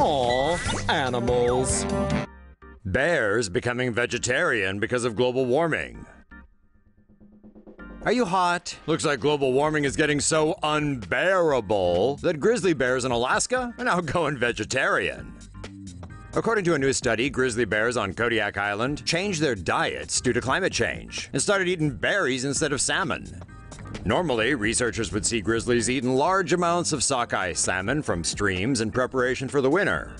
Aw, animals. Bears becoming vegetarian because of global warming. Are you hot? Looks like global warming is getting so unbearable that grizzly bears in Alaska are now going vegetarian. According to a new study, grizzly bears on Kodiak Island changed their diets due to climate change and started eating berries instead of salmon. Normally, researchers would see grizzlies eating large amounts of sockeye salmon from streams in preparation for the winter.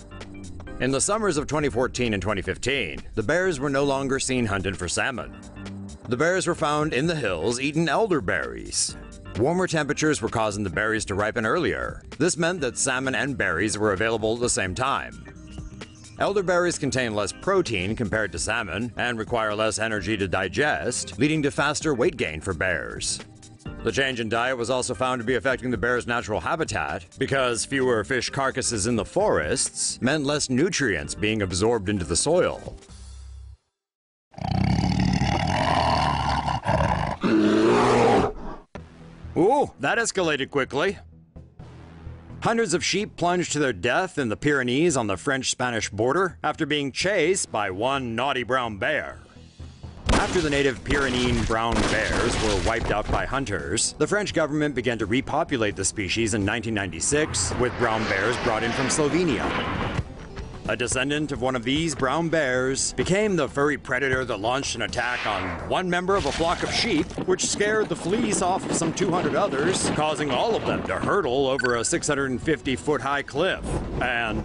In the summers of 2014 and 2015, the bears were no longer seen hunted for salmon. The bears were found in the hills eating elderberries. Warmer temperatures were causing the berries to ripen earlier. This meant that salmon and berries were available at the same time. Elderberries contain less protein compared to salmon and require less energy to digest, leading to faster weight gain for bears. The change in diet was also found to be affecting the bear's natural habitat because fewer fish carcasses in the forests meant less nutrients being absorbed into the soil. Ooh, that escalated quickly. Hundreds of sheep plunged to their death in the Pyrenees on the French-Spanish border after being chased by one naughty brown bear. After the native Pyrenean brown bears were wiped out by hunters, the French government began to repopulate the species in 1996 with brown bears brought in from Slovenia. A descendant of one of these brown bears became the furry predator that launched an attack on one member of a flock of sheep, which scared the fleece off of some 200 others, causing all of them to hurtle over a 650-foot-high cliff and,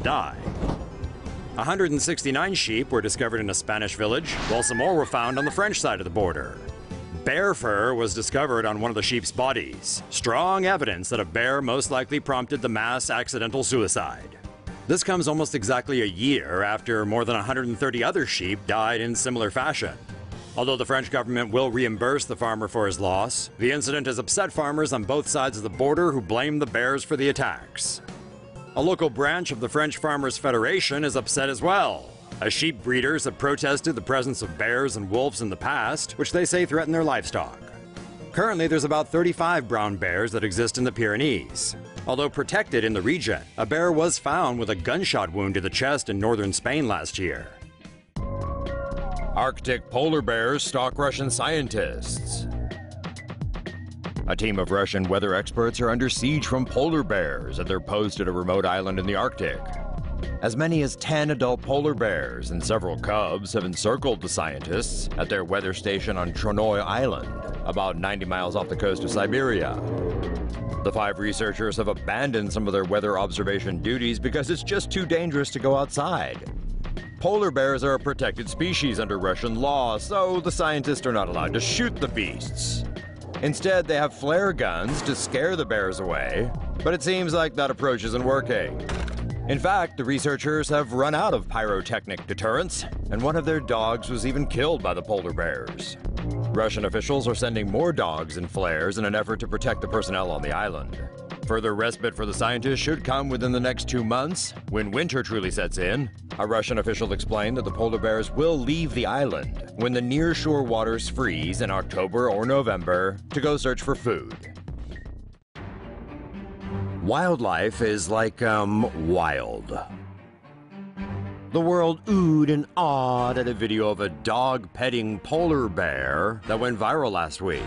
die. 169 sheep were discovered in a Spanish village, while some more were found on the French side of the border. Bear fur was discovered on one of the sheep's bodies, strong evidence that a bear most likely prompted the mass accidental suicide. This comes almost exactly a year after more than 130 other sheep died in similar fashion. Although the French government will reimburse the farmer for his loss, the incident has upset farmers on both sides of the border who blame the bears for the attacks. A local branch of the French Farmers Federation is upset as well, as sheep breeders have protested the presence of bears and wolves in the past, which they say threaten their livestock. Currently, there's about 35 brown bears that exist in the Pyrenees. Although protected in the region, a bear was found with a gunshot wound to the chest in northern Spain last year. Arctic polar bears stalk Russian scientists. A team of Russian weather experts are under siege from polar bears at their post at a remote island in the Arctic. As many as 10 adult polar bears and several cubs have encircled the scientists at their weather station on Tronoy Island, about 90 miles off the coast of Siberia. The 5 researchers have abandoned some of their weather observation duties because it's just too dangerous to go outside. Polar bears are a protected species under Russian law, so the scientists are not allowed to shoot the beasts. Instead, they have flare guns to scare the bears away, but it seems like that approach isn't working. In fact, the researchers have run out of pyrotechnic deterrents, and one of their dogs was even killed by the polar bears. Russian officials are sending more dogs and flares in an effort to protect the personnel on the island. Further respite for the scientists should come within the next 2 months, when winter truly sets in. A Russian official explained that the polar bears will leave the island when the nearshore waters freeze in October or November to go search for food. Wildlife is like, wild. The world oohed and awed at a video of a dog-petting polar bear that went viral last week.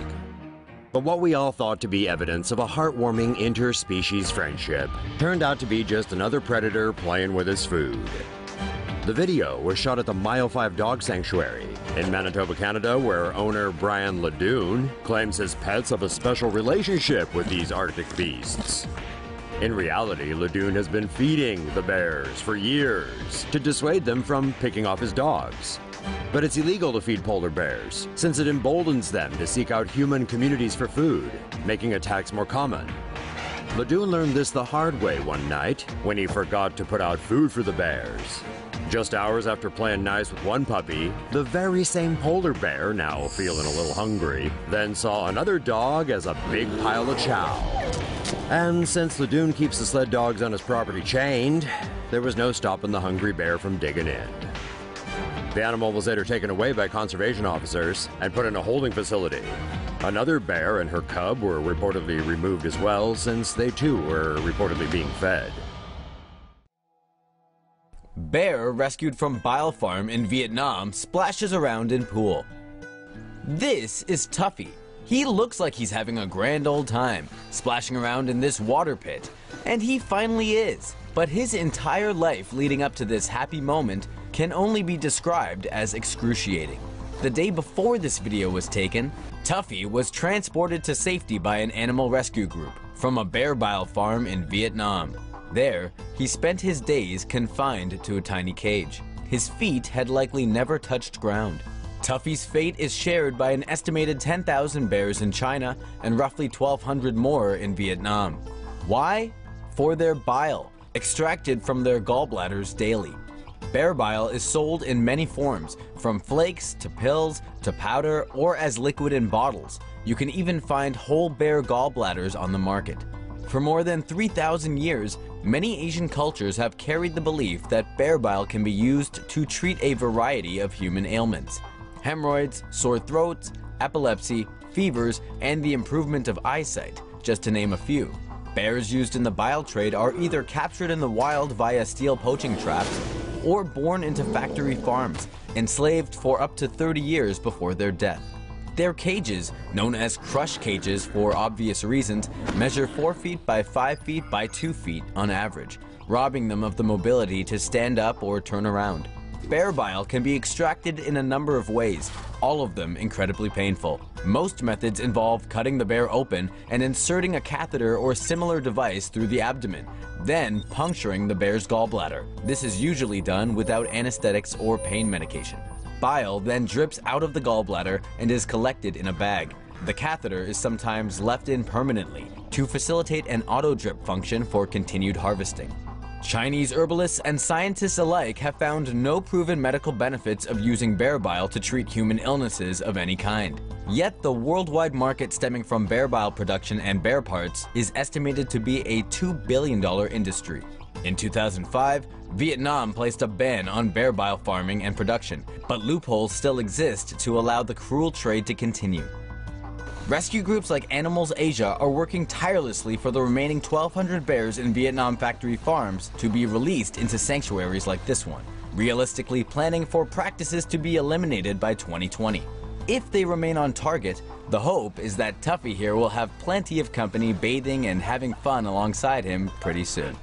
But what we all thought to be evidence of a heartwarming interspecies friendship turned out to be just another predator playing with his food. The video was shot at the Mile 5 Dog Sanctuary in Manitoba, Canada, where owner Brian Ledoux claims his pets have a special relationship with these Arctic beasts. In reality, Ledoux has been feeding the bears for years to dissuade them from picking off his dogs. But it's illegal to feed polar bears, since it emboldens them to seek out human communities for food, making attacks more common. Ledoux learned this the hard way one night when he forgot to put out food for the bears. Just hours after playing nice with one puppy, the very same polar bear, now feeling a little hungry, then saw another dog as a big pile of chow. And since Ledoux keeps the sled dogs on his property chained, there was no stopping the hungry bear from digging in. The animal was later taken away by conservation officers and put in a holding facility. Another bear and her cub were reportedly removed as well, since they too were reportedly being fed. Bear rescued from bile farm in Vietnam splashes around in pool. This is Tuffy. He looks like he's having a grand old time, splashing around in this water pit. And he finally is. But his entire life leading up to this happy moment can only be described as excruciating. The day before this video was taken, Tuffy was transported to safety by an animal rescue group from a bear bile farm in Vietnam. There, he spent his days confined to a tiny cage. His feet had likely never touched ground. Tuffy's fate is shared by an estimated 10,000 bears in China and roughly 1,200 more in Vietnam. Why? For their bile, extracted from their gallbladders daily. Bear bile is sold in many forms, from flakes to pills to powder or as liquid in bottles. You can even find whole bear gallbladders on the market. For more than 3,000 years, many Asian cultures have carried the belief that bear bile can be used to treat a variety of human ailments. Hemorrhoids, sore throats, epilepsy, fevers, and the improvement of eyesight, just to name a few. Bears used in the bile trade are either captured in the wild via steel poaching traps or born into factory farms, enslaved for up to 30 years before their death. Their cages, known as crush cages for obvious reasons, measure 4 feet by 5 feet by 2 feet on average, robbing them of the mobility to stand up or turn around. Bear bile can be extracted in a number of ways, all of them incredibly painful. Most methods involve cutting the bear open and inserting a catheter or similar device through the abdomen, then puncturing the bear's gallbladder. This is usually done without anesthetics or pain medication. Bile then drips out of the gallbladder and is collected in a bag. The catheter is sometimes left in permanently to facilitate an auto-drip function for continued harvesting. Chinese herbalists and scientists alike have found no proven medical benefits of using bear bile to treat human illnesses of any kind. Yet the worldwide market stemming from bear bile production and bear parts is estimated to be a $2 billion industry. In 2005, Vietnam placed a ban on bear bile farming and production, but loopholes still exist to allow the cruel trade to continue. Rescue groups like Animals Asia are working tirelessly for the remaining 1,200 bears in Vietnam factory farms to be released into sanctuaries like this one, realistically planning for practices to be eliminated by 2020. If they remain on target, the hope is that Tuffy here will have plenty of company bathing and having fun alongside him pretty soon.